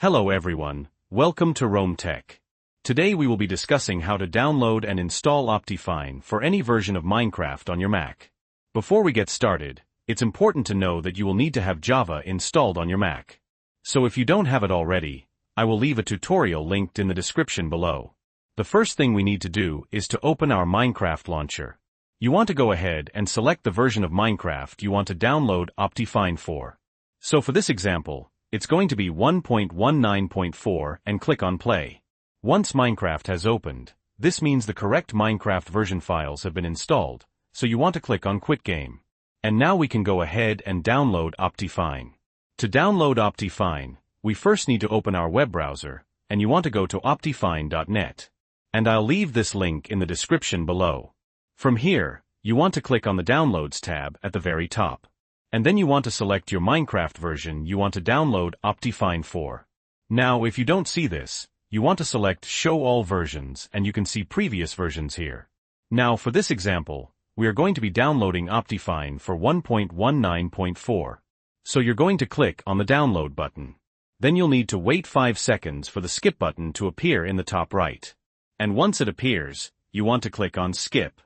Hello everyone, welcome to Rome Tech. Today we will be discussing how to download and install OptiFine for any version of Minecraft on your Mac. Before we get started, it's important to know that you will need to have Java installed on your Mac. So if you don't have it already, I will leave a tutorial linked in the description below. The first thing we need to do is to open our Minecraft launcher. You want to go ahead and select the version of Minecraft you want to download OptiFine for. So for this example, it's going to be 1.19.4 and click on play. Once Minecraft has opened, this means the correct Minecraft version files have been installed, so you want to click on Quit Game. And now we can go ahead and download OptiFine. To download OptiFine, we first need to open our web browser, and you want to go to optifine.net. And I'll leave this link in the description below. From here, you want to click on the Downloads tab at the very top. And then you want to select your Minecraft version you want to download OptiFine for. Now if you don't see this, you want to select Show All Versions and you can see previous versions here. Now for this example, we are going to be downloading OptiFine for 1.19.4. So you're going to click on the Download button. Then you'll need to wait 5 seconds for the Skip button to appear in the top right. And once it appears, you want to click on Skip.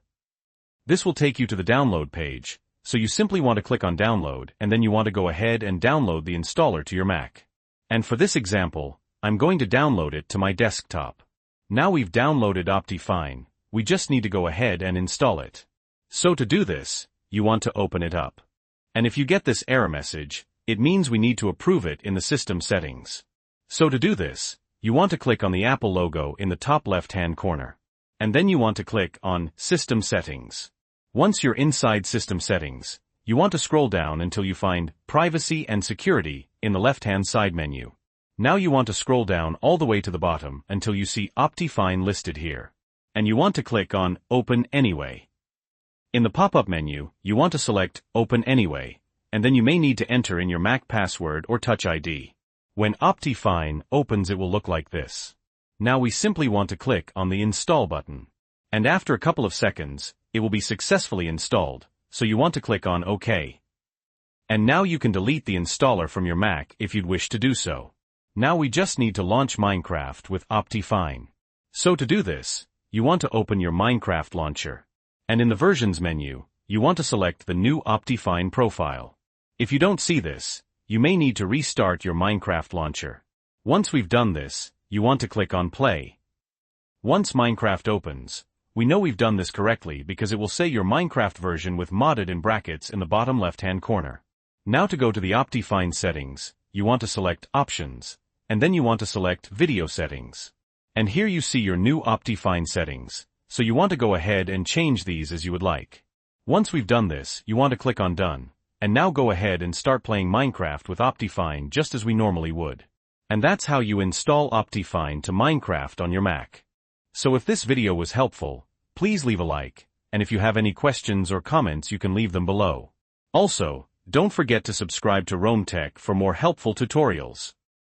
This will take you to the download page. So you simply want to click on Download and then you want to go ahead and download the installer to your Mac. And for this example, I'm going to download it to my desktop. Now we've downloaded OptiFine, we just need to go ahead and install it. So to do this, you want to open it up. And if you get this error message, it means we need to approve it in the system settings. So to do this, you want to click on the Apple logo in the top left-hand corner. And then you want to click on System Settings. Once you're inside System Settings, you want to scroll down until you find Privacy and Security in the left-hand side menu. Now you want to scroll down all the way to the bottom until you see OptiFine listed here. And you want to click on Open Anyway. In the pop-up menu, you want to select Open Anyway, and then you may need to enter in your Mac password or Touch ID. When OptiFine opens, it will look like this. Now we simply want to click on the Install button. And after a couple of seconds, it will be successfully installed, so you want to click on OK. And now you can delete the installer from your Mac if you'd wish to do so. Now we just need to launch Minecraft with OptiFine. So to do this, you want to open your Minecraft launcher. And in the Versions menu, you want to select the new OptiFine profile. If you don't see this, you may need to restart your Minecraft launcher. Once we've done this, you want to click on Play. Once Minecraft opens, we know we've done this correctly because it will say your Minecraft version with modded in brackets in the bottom left-hand corner. Now to go to the OptiFine settings, you want to select Options, and then you want to select Video Settings. And here you see your new OptiFine settings, so you want to go ahead and change these as you would like. Once we've done this, you want to click on Done, and now go ahead and start playing Minecraft with OptiFine just as we normally would. And that's how you install OptiFine to Minecraft on your Mac. So if this video was helpful, please leave a like, and if you have any questions or comments you can leave them below. Also, don't forget to subscribe to Rome Tech for more helpful tutorials.